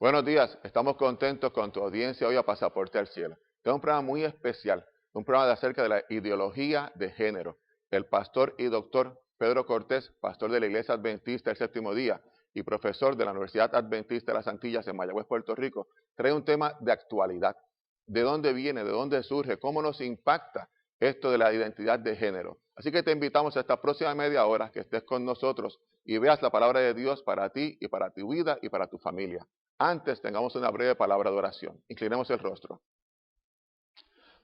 Buenos días, estamos contentos con tu audiencia hoy a Pasaporte al Cielo. Este es un programa muy especial, un programa acerca de la ideología de género. El pastor y doctor Pedro Cortés, pastor de la Iglesia Adventista del Séptimo Día y profesor de la Universidad Adventista de las Antillas en Mayagüez, Puerto Rico, trae un tema de actualidad. ¿De dónde viene? ¿De dónde surge? ¿Cómo nos impacta esto de la identidad de género? Así que te invitamos a esta próxima media hora que estés con nosotros y veas la palabra de Dios para ti y para tu vida y para tu familia. Antes tengamos una breve palabra de oración. Inclinemos el rostro.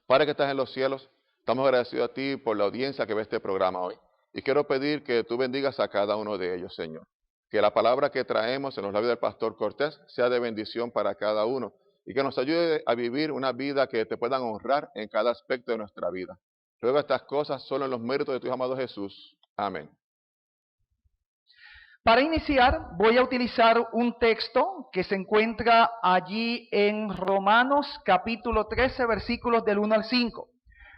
Padre que estás en los cielos, estamos agradecidos a ti por la audiencia que ve este programa hoy. Y quiero pedir que tú bendigas a cada uno de ellos, Señor. Que la palabra que traemos en los labios del pastor Cortés sea de bendición para cada uno y que nos ayude a vivir una vida que te puedan honrar en cada aspecto de nuestra vida. Ruego estas cosas solo en los méritos de tu amado Jesús. Amén. Para iniciar, voy a utilizar un texto que se encuentra allí en Romanos capítulo 13, versículos del 1 al 5.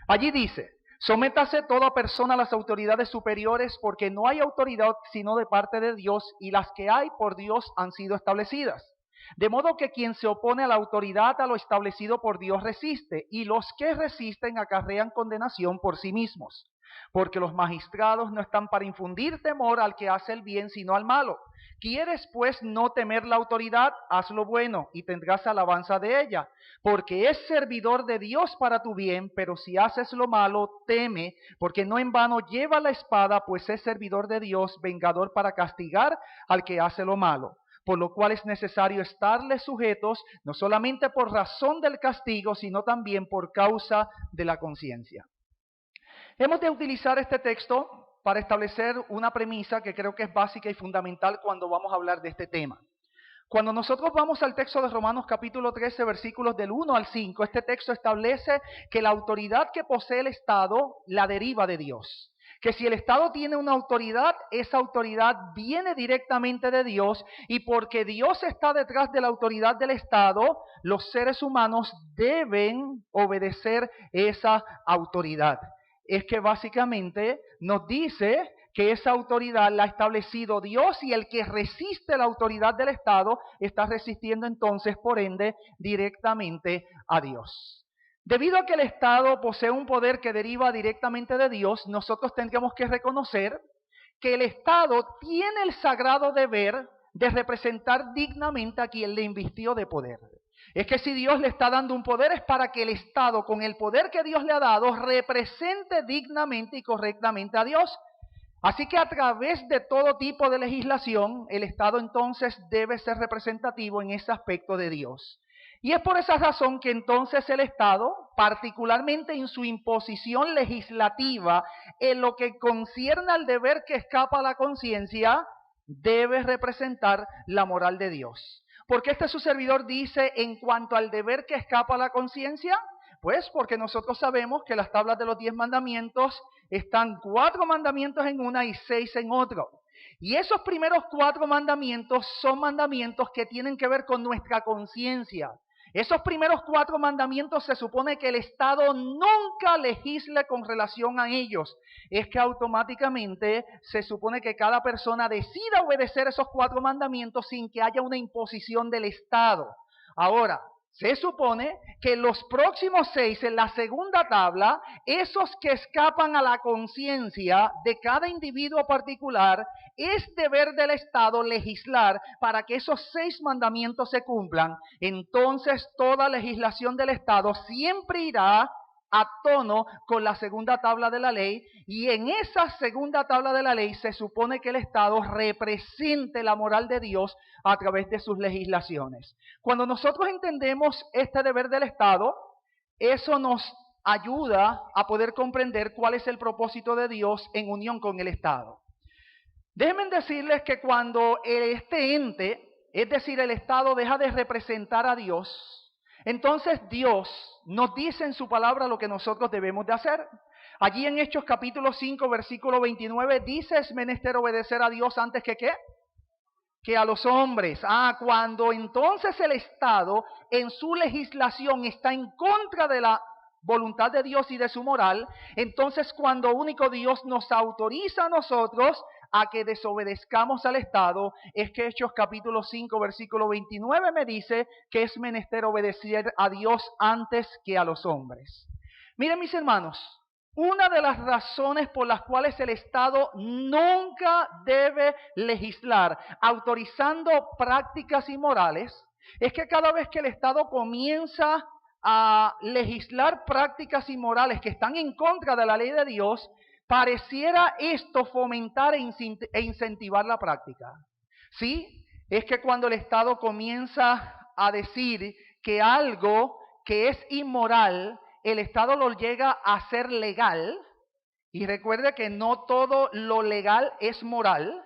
Allí dice: sométase toda persona a las autoridades superiores, porque no hay autoridad sino de parte de Dios, y las que hay por Dios han sido establecidas. De modo que quien se opone a la autoridad, a lo establecido por Dios, resiste, y los que resisten acarrean condenación por sí mismos. Porque los magistrados no están para infundir temor al que hace el bien, sino al malo. ¿Quieres pues no temer la autoridad? Haz lo bueno y tendrás alabanza de ella, porque es servidor de Dios para tu bien. Pero si haces lo malo, teme, porque no en vano lleva la espada, pues es servidor de Dios, vengador para castigar al que hace lo malo. Por lo cual es necesario estarles sujetos, no solamente por razón del castigo, sino también por causa de la conciencia. Hemos de utilizar este texto para establecer una premisa que creo que es básica y fundamental cuando vamos a hablar de este tema. Cuando nosotros vamos al texto de Romanos capítulo 13, versículos del 1 al 5, este texto establece que la autoridad que posee el Estado la deriva de Dios. Que si el Estado tiene una autoridad, esa autoridad viene directamente de Dios, y porque Dios está detrás de la autoridad del Estado, los seres humanos deben obedecer esa autoridad. Es que básicamente nos dice que esa autoridad la ha establecido Dios, y el que resiste la autoridad del Estado está resistiendo entonces, por ende, directamente a Dios. Debido a que el Estado posee un poder que deriva directamente de Dios, nosotros tendríamos que reconocer que el Estado tiene el sagrado deber de representar dignamente a quien le invistió de poder. Es que si Dios le está dando un poder, es para que el Estado, con el poder que Dios le ha dado, represente dignamente y correctamente a Dios. Así que a través de todo tipo de legislación, el Estado entonces debe ser representativo en ese aspecto de Dios. Y es por esa razón que entonces el Estado, particularmente en su imposición legislativa, en lo que concierne al deber que escapa a la conciencia, debe representar la moral de Dios. ¿Por qué su servidor dice en cuanto al deber que escapa a la conciencia? Pues porque nosotros sabemos que las tablas de los 10 mandamientos están 4 mandamientos en una y 6 en otro. Y esos primeros 4 mandamientos son mandamientos que tienen que ver con nuestra conciencia. Esos primeros 4 mandamientos se supone que el Estado nunca legisle con relación a ellos. Es que automáticamente se supone que cada persona decida obedecer esos 4 mandamientos sin que haya una imposición del Estado. Ahora, se supone que los próximos 6 en la segunda tabla, esos que escapan a la conciencia de cada individuo particular, es deber del Estado legislar para que esos 6 mandamientos se cumplan. Entonces toda legislación del Estado siempre irá a tono con la segunda tabla de la ley, y en esa segunda tabla de la ley se supone que el Estado represente la moral de Dios a través de sus legislaciones. Cuando nosotros entendemos este deber del Estado, eso nos ayuda a poder comprender cuál es el propósito de Dios en unión con el Estado. Déjenme decirles que cuando este ente, es decir, el Estado, deja de representar a Dios, entonces Dios nos dice en su palabra lo que nosotros debemos de hacer. Allí en Hechos capítulo 5, versículo 29, dice: es menester obedecer a Dios antes que ¿qué? Que a los hombres. Cuando entonces el Estado en su legislación está en contra de la voluntad de Dios y de su moral, entonces cuando único Dios nos autoriza a nosotros a que desobedezcamos al Estado es que Hechos capítulo 5, versículo 29 me dice que es menester obedecer a Dios antes que a los hombres. Miren, mis hermanos, una de las razones por las cuales el Estado nunca debe legislar autorizando prácticas inmorales es que cada vez que el Estado comienza a legislar prácticas inmorales que están en contra de la ley de Dios, pareciera esto fomentar e incentivar la práctica. ¿Sí? Es que cuando el Estado comienza a decir que algo que es inmoral, el Estado lo llega a hacer legal, y recuerde que no todo lo legal es moral.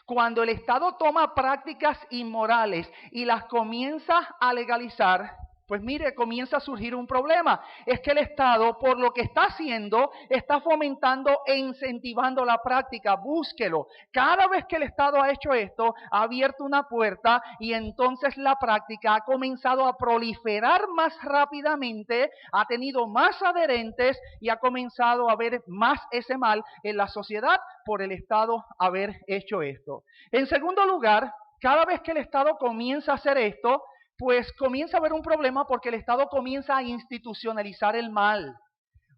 Cuando el Estado toma prácticas inmorales y las comienza a legalizar, pues mire, comienza a surgir un problema. Es que el Estado, por lo que está haciendo, está fomentando e incentivando la práctica. Búsquelo. Cada vez que el Estado ha hecho esto, ha abierto una puerta y entonces la práctica ha comenzado a proliferar más rápidamente, ha tenido más adherentes y ha comenzado a haber más ese mal en la sociedad por el Estado haber hecho esto. En segundo lugar, cada vez que el Estado comienza a hacer esto, pues comienza a haber un problema porque el Estado comienza a institucionalizar el mal.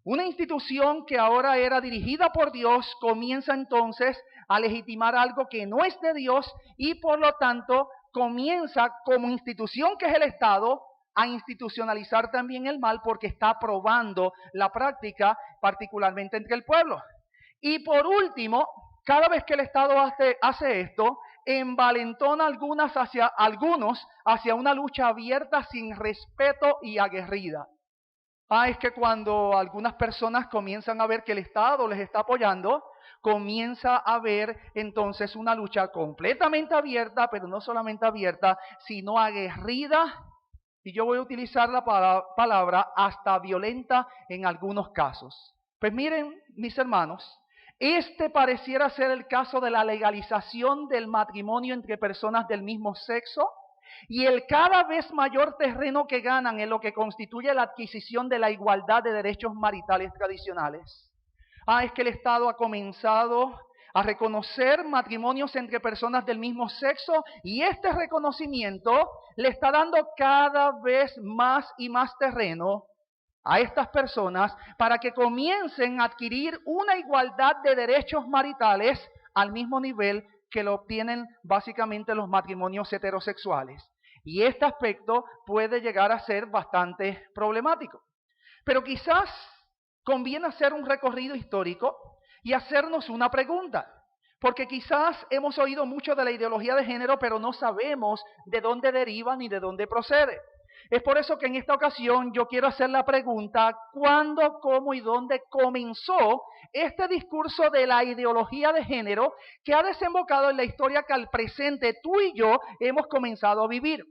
Una institución que ahora era dirigida por Dios comienza entonces a legitimar algo que no es de Dios y por lo tanto comienza como institución que es el Estado a institucionalizar también el mal porque está aprobando la práctica particularmente entre el pueblo. Y por último, cada vez que el Estado hace esto, envalentona algunos hacia una lucha abierta sin respeto y aguerrida. Es que cuando algunas personas comienzan a ver que el Estado les está apoyando, comienza a haber entonces una lucha completamente abierta, pero no solamente abierta, sino aguerrida, y yo voy a utilizar la palabra hasta violenta en algunos casos. Pues miren, mis hermanos, este pareciera ser el caso de la legalización del matrimonio entre personas del mismo sexo y el cada vez mayor terreno que ganan en lo que constituye la adquisición de la igualdad de derechos maritales tradicionales. Es que el Estado ha comenzado a reconocer matrimonios entre personas del mismo sexo y este reconocimiento le está dando cada vez más y más terreno a estas personas para que comiencen a adquirir una igualdad de derechos maritales al mismo nivel que lo obtienen básicamente los matrimonios heterosexuales. Y este aspecto puede llegar a ser bastante problemático. Pero quizás conviene hacer un recorrido histórico y hacernos una pregunta. Porque quizás hemos oído mucho de la ideología de género, pero no sabemos de dónde deriva ni de dónde procede. Es por eso que en esta ocasión yo quiero hacer la pregunta, ¿cuándo, cómo y dónde comenzó este discurso de la ideología de género que ha desembocado en la historia que al presente tú y yo hemos comenzado a vivir?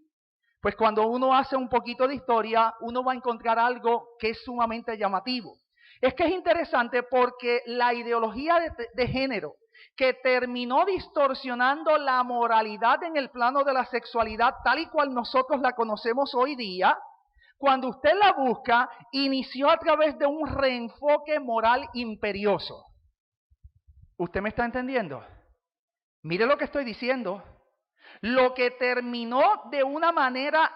Pues cuando uno hace un poquito de historia, uno va a encontrar algo que es sumamente llamativo. Es que es interesante porque la ideología de género que terminó distorsionando la moralidad en el plano de la sexualidad tal y cual nosotros la conocemos hoy día, cuando usted la busca, inició a través de un reenfoque moral imperioso. ¿Usted me está entendiendo? Mire lo que estoy diciendo. Lo que terminó de una manera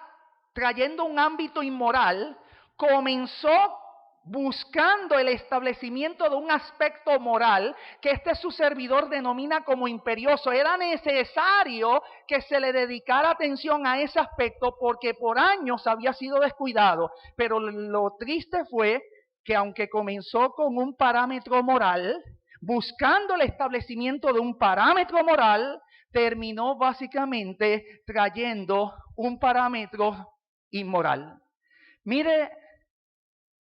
trayendo un ámbito inmoral, comenzó buscando el establecimiento de un aspecto moral que su servidor denomina como imperioso. Era necesario que se le dedicara atención a ese aspecto porque por años había sido descuidado. Pero lo triste fue que aunque comenzó con un parámetro moral, buscando el establecimiento de un parámetro moral, terminó básicamente trayendo un parámetro inmoral. Mire,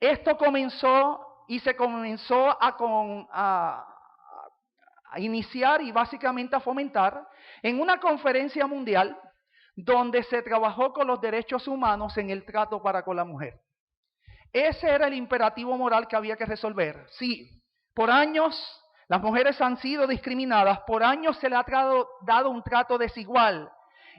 esto comenzó y se comenzó a iniciar y básicamente a fomentar en una conferencia mundial donde se trabajó con los derechos humanos en el trato para con la mujer. Ese era el imperativo moral que había que resolver. Sí, por años las mujeres han sido discriminadas, por años se le ha dado un trato desigual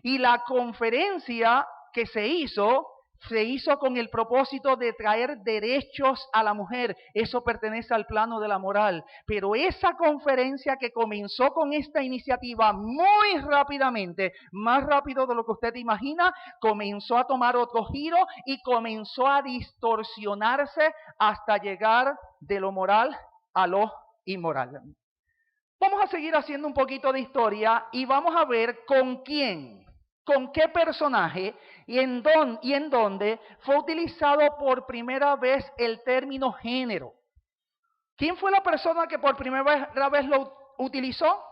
y la conferencia que se hizo se hizo con el propósito de traer derechos a la mujer. Eso pertenece al plano de la moral. Pero esa conferencia que comenzó con esta iniciativa muy rápidamente, más rápido de lo que usted imagina, comenzó a tomar otro giro y comenzó a distorsionarse hasta llegar de lo moral a lo inmoral. Vamos a seguir haciendo un poquito de historia y vamos a ver con quién, con qué personaje y en dónde fue utilizado por primera vez el término género. ¿Quién fue la persona que por primera vez lo utilizó?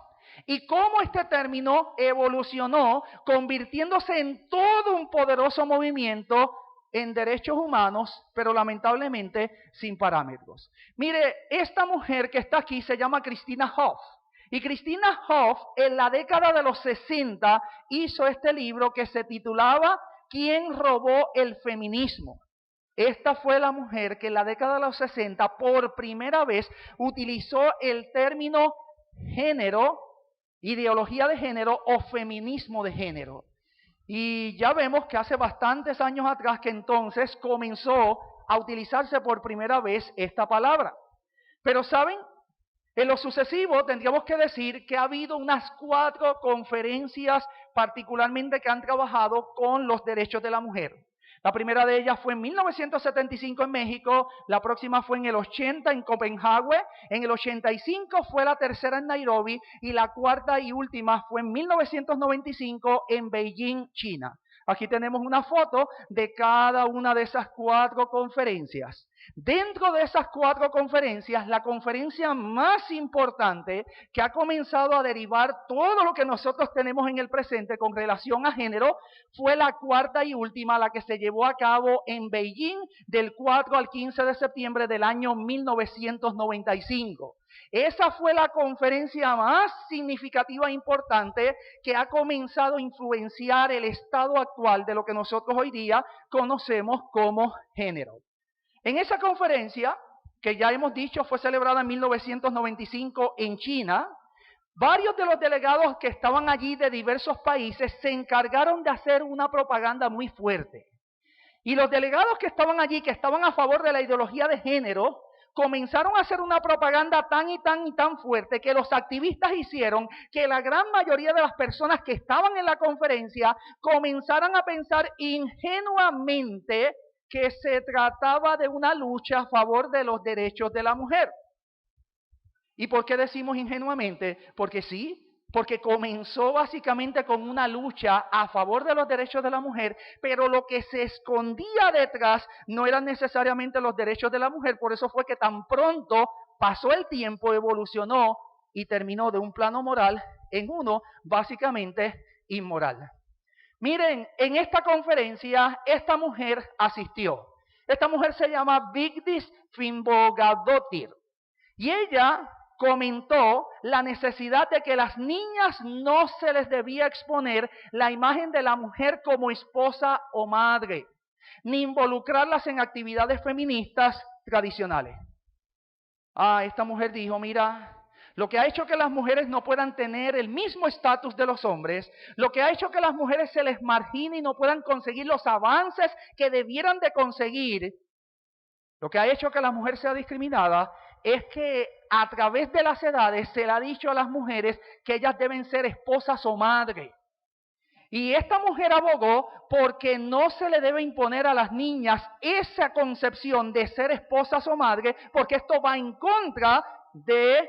Y cómo este término evolucionó, convirtiéndose en todo un poderoso movimiento en derechos humanos, pero lamentablemente sin parámetros. Mire, esta mujer que está aquí se llama Christina Hoff. Y Christina Hoff, en la década de los 60, hizo este libro que se titulaba ¿Quién robó el feminismo? Esta fue la mujer que en la década de los 60, por primera vez, utilizó el término género, ideología de género o feminismo de género. Y ya vemos que hace bastantes años atrás que entonces comenzó a utilizarse por primera vez esta palabra. Pero ¿saben? En lo sucesivo tendríamos que decir que ha habido unas 4 conferencias particularmente que han trabajado con los derechos de la mujer. La primera de ellas fue en 1975 en México, la próxima fue en el 80 en Copenhague, en el 85 fue la tercera en Nairobi y la cuarta y última fue en 1995 en Beijing, China. Aquí tenemos una foto de cada una de esas 4 conferencias. Dentro de esas 4 conferencias, la conferencia más importante que ha comenzado a derivar todo lo que nosotros tenemos en el presente con relación a género fue la cuarta y última, la que se llevó a cabo en Beijing del 4 al 15 de septiembre del año 1995. Esa fue la conferencia más significativa e importante que ha comenzado a influenciar el estado actual de lo que nosotros hoy día conocemos como género. En esa conferencia, que ya hemos dicho fue celebrada en 1995 en China, varios de los delegados que estaban allí de diversos países se encargaron de hacer una propaganda muy fuerte. Y los delegados que estaban allí, que estaban a favor de la ideología de género, comenzaron a hacer una propaganda tan fuerte que los activistas hicieron que la gran mayoría de las personas que estaban en la conferencia comenzaran a pensar ingenuamente que se trataba de una lucha a favor de los derechos de la mujer. ¿Y por qué decimos ingenuamente? Porque sí, porque comenzó básicamente con una lucha a favor de los derechos de la mujer, pero lo que se escondía detrás no eran necesariamente los derechos de la mujer, por eso fue que tan pronto pasó el tiempo, evolucionó y terminó de un plano moral en uno básicamente inmoral. Miren, en esta conferencia, esta mujer asistió. Esta mujer se llama Vigdis Finnbogadóttir. Y ella comentó la necesidad de que las niñas no se les debía exponer la imagen de la mujer como esposa o madre, ni involucrarlas en actividades feministas tradicionales. Esta mujer dijo, mira, lo que ha hecho que las mujeres no puedan tener el mismo estatus de los hombres, lo que ha hecho que las mujeres se les margine y no puedan conseguir los avances que debieran de conseguir, lo que ha hecho que la mujer sea discriminada es que a través de las edades se le ha dicho a las mujeres que ellas deben ser esposas o madres. Y esta mujer abogó porque no se le debe imponer a las niñas esa concepción de ser esposas o madres, porque esto va en contra de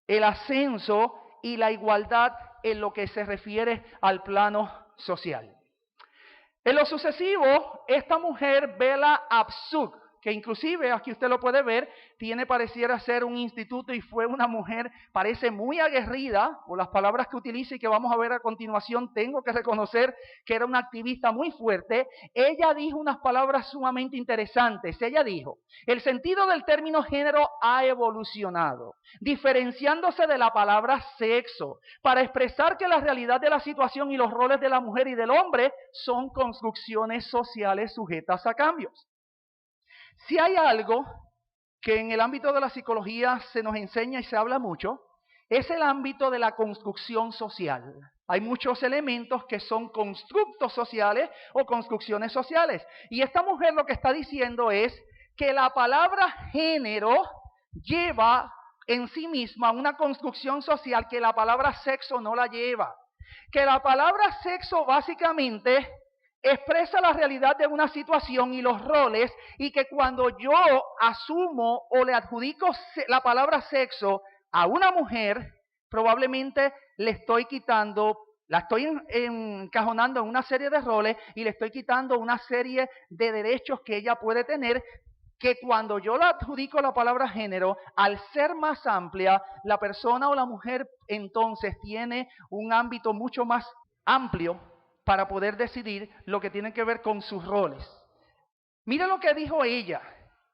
el ascenso y la igualdad en lo que se refiere al plano social. En lo sucesivo, esta mujer, Bella Abzug, que inclusive, aquí usted lo puede ver, pareciera ser un instituto y fue una mujer, parece muy aguerrida, por las palabras que utiliza y que vamos a ver a continuación, tengo que reconocer que era una activista muy fuerte. Ella dijo unas palabras sumamente interesantes. Ella dijo, el sentido del término género ha evolucionado, diferenciándose de la palabra sexo, para expresar que la realidad de la situación y los roles de la mujer y del hombre son construcciones sociales sujetas a cambios. Si hay algo que en el ámbito de la psicología se nos enseña y se habla mucho, es el ámbito de la construcción social. Hay muchos elementos que son constructos sociales o construcciones sociales. Y esta mujer lo que está diciendo es que la palabra género lleva en sí misma una construcción social que la palabra sexo no la lleva. Que la palabra sexo básicamente expresa la realidad de una situación y los roles, y que cuando yo asumo o le adjudico la palabra sexo a una mujer, probablemente le estoy quitando, la estoy encajonando en una serie de roles y le estoy quitando una serie de derechos que ella puede tener, que cuando yo le adjudico la palabra género, al ser más amplia, la persona o la mujer entonces tiene un ámbito mucho más amplio para poder decidir lo que tiene que ver con sus roles. Mira lo que dijo ella.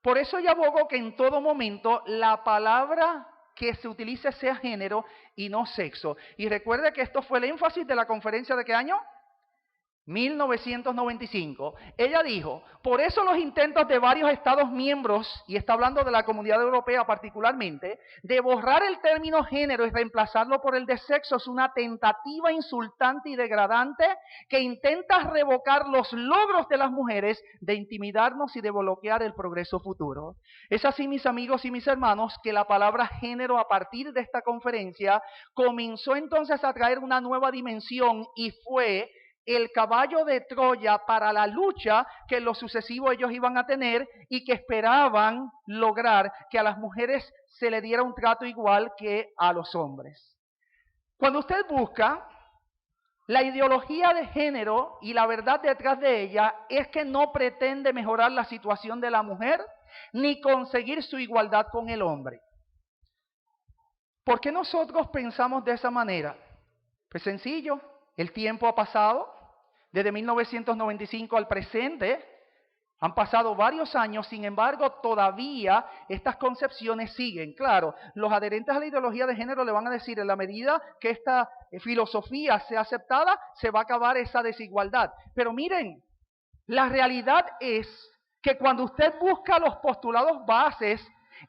Por eso ella abogó que en todo momento la palabra que se utilice sea género y no sexo. Y recuerde que esto fue el énfasis de la conferencia ¿de qué año? 1995. Ella dijo, por eso los intentos de varios Estados miembros, y está hablando de la Comunidad Europea particularmente, de borrar el término género y reemplazarlo por el de sexo es una tentativa insultante y degradante que intenta revocar los logros de las mujeres, de intimidarnos y de bloquear el progreso futuro. Es así, mis amigos y mis hermanos, que la palabra género a partir de esta conferencia comenzó entonces a traer una nueva dimensión y fue el caballo de Troya para la lucha que en lo sucesivo ellos iban a tener y que esperaban lograr que a las mujeres se le diera un trato igual que a los hombres. Cuando usted busca la ideología de género y la verdad detrás de ella es que no pretende mejorar la situación de la mujer ni conseguir su igualdad con el hombre. ¿Por qué nosotros pensamos de esa manera? Pues sencillo, el tiempo ha pasado. Desde 1995 al presente, han pasado varios años, sin embargo, todavía estas concepciones siguen. Claro, los adherentes a la ideología de género le van a decir, en la medida que esta filosofía sea aceptada, se va a acabar esa desigualdad. Pero miren, la realidad es que cuando usted busca los postulados bases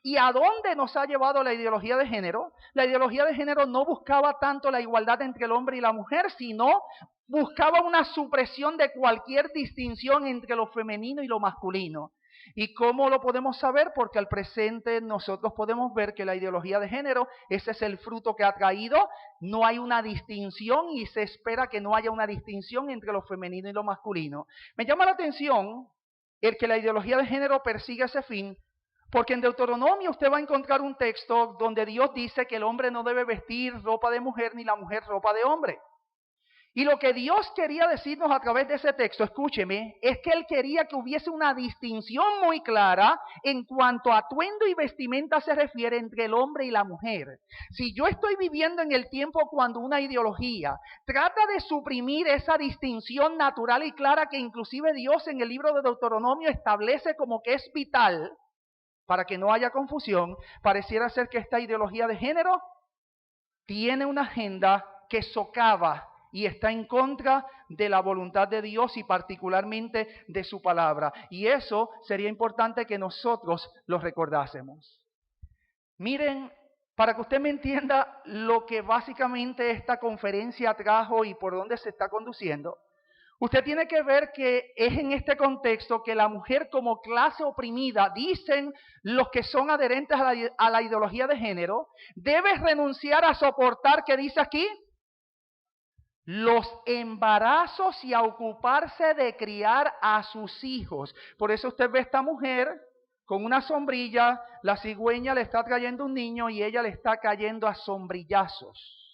y a dónde nos ha llevado la ideología de género no buscaba tanto la igualdad entre el hombre y la mujer, sino buscaba una supresión de cualquier distinción entre lo femenino y lo masculino. ¿Y cómo lo podemos saber? Porque al presente nosotros podemos ver que la ideología de género, ese es el fruto que ha traído, no hay una distinción y se espera que no haya una distinción entre lo femenino y lo masculino. Me llama la atención el que la ideología de género persigue ese fin, porque en Deuteronomio usted va a encontrar un texto donde Dios dice que el hombre no debe vestir ropa de mujer ni la mujer ropa de hombre. Y lo que Dios quería decirnos a través de ese texto, escúcheme, es que Él quería que hubiese una distinción muy clara en cuanto a atuendo y vestimenta se refiere entre el hombre y la mujer. Si yo estoy viviendo en el tiempo cuando una ideología trata de suprimir esa distinción natural y clara que inclusive Dios en el libro de Deuteronomio establece como que es vital, para que no haya confusión, pareciera ser que esta ideología de género tiene una agenda que socava y está en contra de la voluntad de Dios y particularmente de su palabra. Y eso sería importante que nosotros lo recordásemos. Miren, para que usted me entienda lo que básicamente esta conferencia trajo y por dónde se está conduciendo, usted tiene que ver que es en este contexto que la mujer como clase oprimida, dicen los que son adherentes a la ideología de género, debe renunciar a soportar, ¿qué dice aquí? Los embarazos y a ocuparse de criar a sus hijos. Por eso usted ve a esta mujer con una sombrilla, la cigüeña le está trayendo un niño y ella le está cayendo a sombrillazos.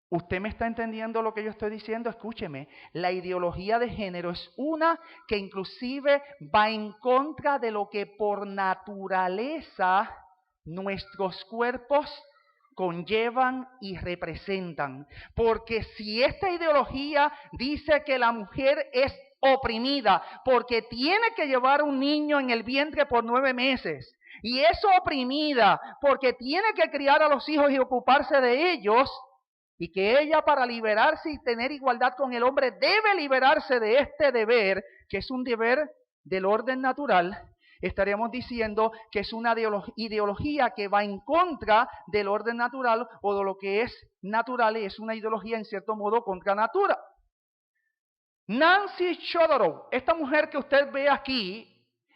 ¿Usted me está entendiendo lo que yo estoy diciendo? Escúcheme, la ideología de género es una que inclusive va en contra de lo que por naturaleza nuestros cuerpos conllevan y representan. Porque si esta ideología dice que la mujer es oprimida porque tiene que llevar un niño en el vientre por 9 meses, y es oprimida porque tiene que criar a los hijos y ocuparse de ellos, y que ella para liberarse y tener igualdad con el hombre debe liberarse de este deber, que es un deber del orden natural, estaríamos diciendo que es una ideología que va en contra del orden natural o de lo que es natural, y es una ideología en cierto modo contra natura. Nancy Chodorow, esta mujer que usted ve aquí,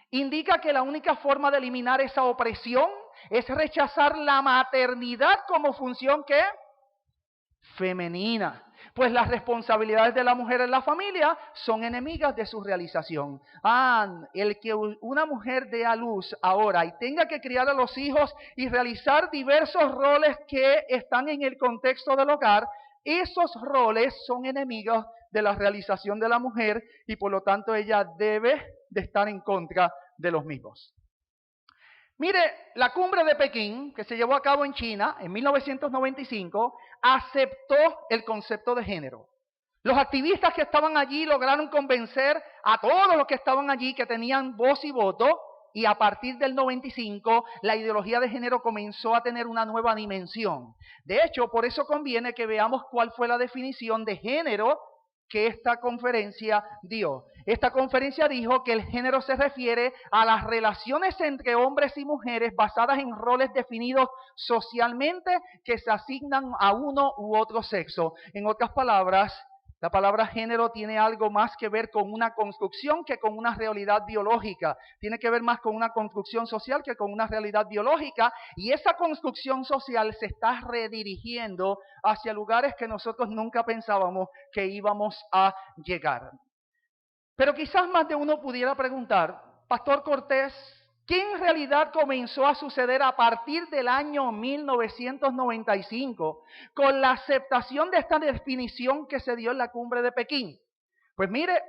indica que la única forma de eliminar esa opresión es rechazar la maternidad como función ¿qué? Femenina. Pues las responsabilidades de la mujer en la familia son enemigas de su realización. El que una mujer dé a luz ahora y tenga que criar a los hijos y realizar diversos roles que están en el contexto del hogar, esos roles son enemigos de la realización de la mujer y por lo tanto ella debe de estar en contra de los mismos. Mire, la cumbre de Pekín, que se llevó a cabo en China en 1995, aceptó el concepto de género. Los activistas que estaban allí lograron convencer a todos los que estaban allí que tenían voz y voto, y a partir del 95 la ideología de género comenzó a tener una nueva dimensión. De hecho, por eso conviene que veamos cuál fue la definición de género que esta conferencia dio. Esta conferencia dijo que el género se refiere a las relaciones entre hombres y mujeres basadas en roles definidos socialmente que se asignan a uno u otro sexo. En otras palabras, la palabra género tiene algo más que ver con una construcción que con una realidad biológica. Tiene que ver más con una construcción social que con una realidad biológica. Y esa construcción social se está redirigiendo hacia lugares que nosotros nunca pensábamos que íbamos a llegar. Pero quizás más de uno pudiera preguntar, Pastor Cortés, ¿qué en realidad comenzó a suceder a partir del año 1995 con la aceptación de esta definición que se dio en la cumbre de Pekín? Pues mire,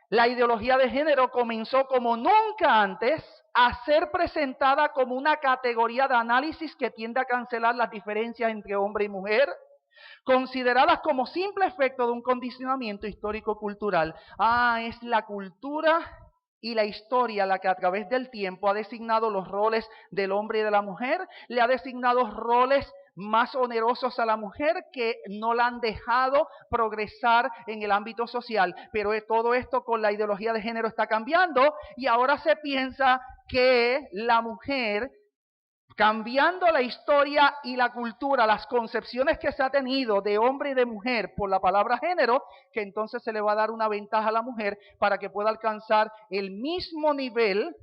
la ideología de género comenzó como nunca antes a ser presentada como una categoría de análisis que tiende a cancelar las diferencias entre hombre y mujer, consideradas como simple efecto de un condicionamiento histórico-cultural. Es la cultura y la historia la que a través del tiempo ha designado los roles del hombre y de la mujer, le ha designado roles más onerosos a la mujer que no la han dejado progresar en el ámbito social. Pero todo esto con la ideología de género está cambiando y ahora se piensa que la mujer, cambiando la historia y la cultura, las concepciones que se ha tenido de hombre y de mujer por la palabra género, que entonces se le va a dar una ventaja a la mujer para que pueda alcanzar el mismo nivel,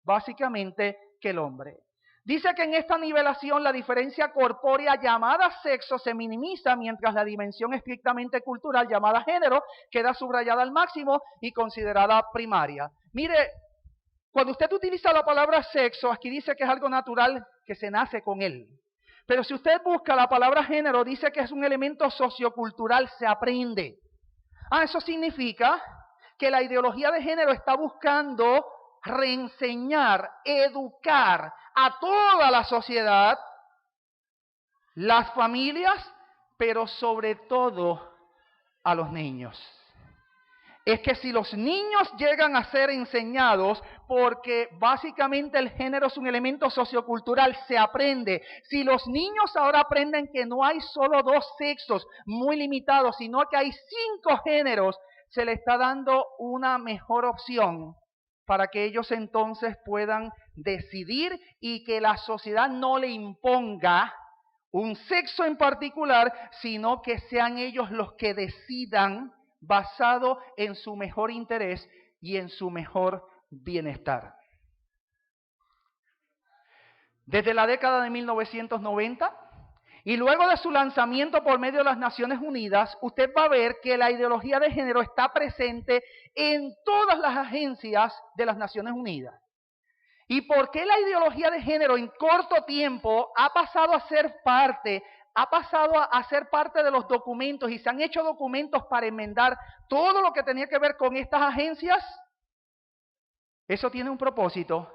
básicamente, que el hombre. Dice que en esta nivelación la diferencia corpórea llamada sexo se minimiza, mientras la dimensión estrictamente cultural llamada género queda subrayada al máximo y considerada primaria. Mire, cuando usted utiliza la palabra sexo, aquí dice que es algo natural que se nace con él. Pero si usted busca la palabra género, dice que es un elemento sociocultural, se aprende. Eso significa que la ideología de género está buscando reenseñar, educar a toda la sociedad, las familias, pero sobre todo a los niños. Es que si los niños llegan a ser enseñados, porque básicamente el género es un elemento sociocultural, se aprende. Si los niños ahora aprenden que no hay solo dos sexos muy limitados, sino que hay 5 géneros, se le está dando una mejor opción para que ellos entonces puedan decidir y que la sociedad no le imponga un sexo en particular, sino que sean ellos los que decidan basado en su mejor interés y en su mejor bienestar. Desde la década de 1990 y luego de su lanzamiento por medio de las Naciones Unidas, usted va a ver que la ideología de género está presente en todas las agencias de las Naciones Unidas. ¿Y por qué la ideología de género en corto tiempo ha pasado a ser parte de los documentos y se han hecho documentos para enmendar todo lo que tenía que ver con estas agencias? Eso tiene un propósito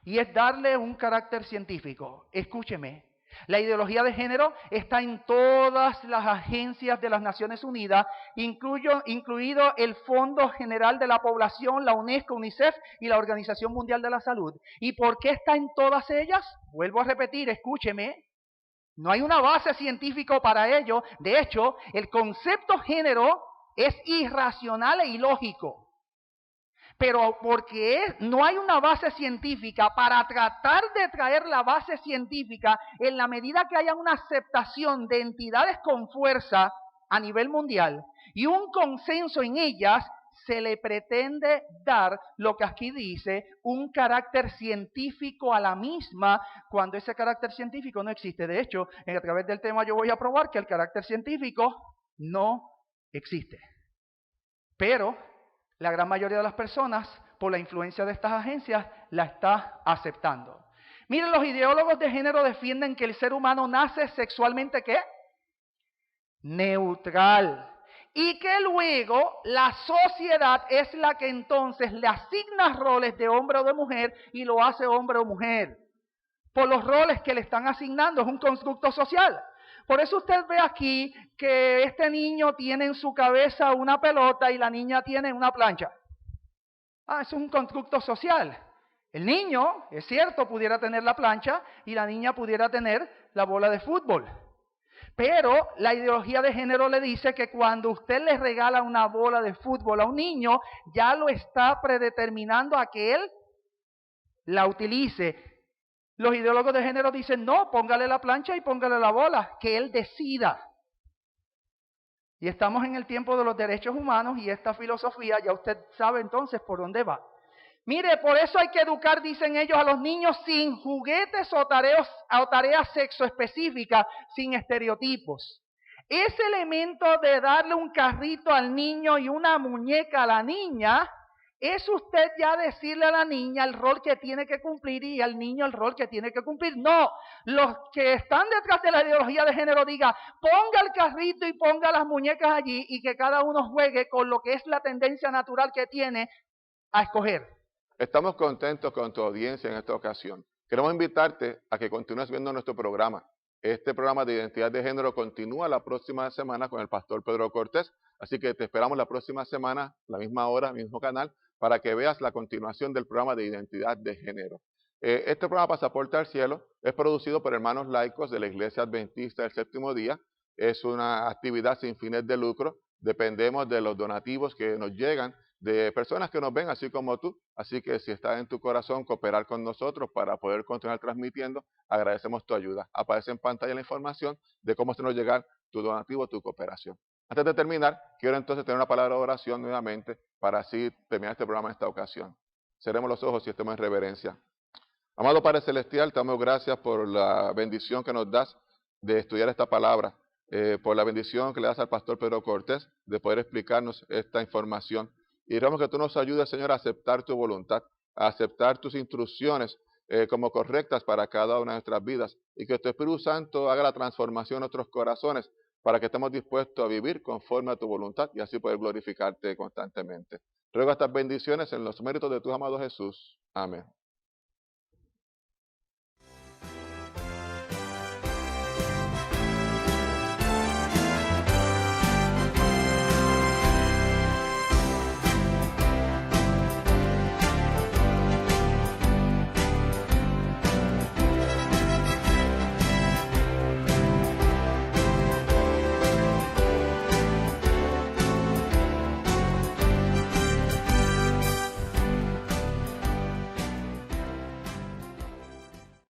y es darle un carácter científico. Escúcheme, la ideología de género está en todas las agencias de las Naciones Unidas, incluido el Fondo General de la Población, la UNESCO, UNICEF y la Organización Mundial de la Salud. ¿Y por qué está en todas ellas? Vuelvo a repetir, escúcheme. No hay una base científica para ello. De hecho, el concepto género es irracional e ilógico. Pero porque no hay una base científica, para tratar de traer la base científica, en la medida que haya una aceptación de entidades con fuerza a nivel mundial y un consenso en ellas, se le pretende dar lo que aquí dice, un carácter científico a la misma, cuando ese carácter científico no existe. De hecho, a través del tema yo voy a probar que el carácter científico no existe. Pero la gran mayoría de las personas, por la influencia de estas agencias, la está aceptando. Miren, los ideólogos de género defienden que el ser humano nace sexualmente, ¿qué? Neutral. Y que luego la sociedad es la que entonces le asigna roles de hombre o de mujer y lo hace hombre o mujer. Por los roles que le están asignando, es un constructo social. Por eso usted ve aquí que este niño tiene en su cabeza una pelota y la niña tiene una plancha. Eso es un constructo social. El niño, es cierto, pudiera tener la plancha y la niña pudiera tener la bola de fútbol. Pero la ideología de género le dice que cuando usted le regala una bola de fútbol a un niño, ya lo está predeterminando a que él la utilice. Los ideólogos de género dicen, no, póngale la plancha y póngale la bola, que él decida. Y estamos en el tiempo de los derechos humanos y esta filosofía, ya usted sabe entonces por dónde va. Mire, por eso hay que educar, dicen ellos, a los niños sin juguetes o tareas sexo específicas, sin estereotipos. Ese elemento de darle un carrito al niño y una muñeca a la niña, es usted ya decirle a la niña el rol que tiene que cumplir y al niño el rol que tiene que cumplir. No, los que están detrás de la ideología de género diga, ponga el carrito y ponga las muñecas allí y que cada uno juegue con lo que es la tendencia natural que tiene a escoger. Estamos contentos con tu audiencia en esta ocasión. Queremos invitarte a que continúes viendo nuestro programa. Este programa de identidad de género continúa la próxima semana con el pastor Pedro Cortés, así que te esperamos la próxima semana, la misma hora, mismo canal, para que veas la continuación del programa de identidad de género. Este programa Pasaporte al Cielo es producido por hermanos laicos de la Iglesia Adventista del Séptimo Día. Es una actividad sin fines de lucro. Dependemos de los donativos que nos llegan de personas que nos ven así como tú. Así que si está en tu corazón cooperar con nosotros para poder continuar transmitiendo, agradecemos tu ayuda. Aparece en pantalla la información de cómo hacernos llegar tu donativo, tu cooperación. Antes de terminar, quiero entonces tener una palabra de oración nuevamente para así terminar este programa en esta ocasión. Cerremos los ojos y estemos en reverencia. Amado Padre Celestial, te damos gracias por la bendición que nos das de estudiar esta palabra, por la bendición que le das al pastor Pedro Cortés de poder explicarnos esta información. Y rogamos que tú nos ayudes, Señor, a aceptar tu voluntad, a aceptar tus instrucciones como correctas para cada una de nuestras vidas y que tu Espíritu Santo haga la transformación en nuestros corazones para que estemos dispuestos a vivir conforme a tu voluntad y así poder glorificarte constantemente. Ruego estas bendiciones en los méritos de tu amado Jesús. Amén.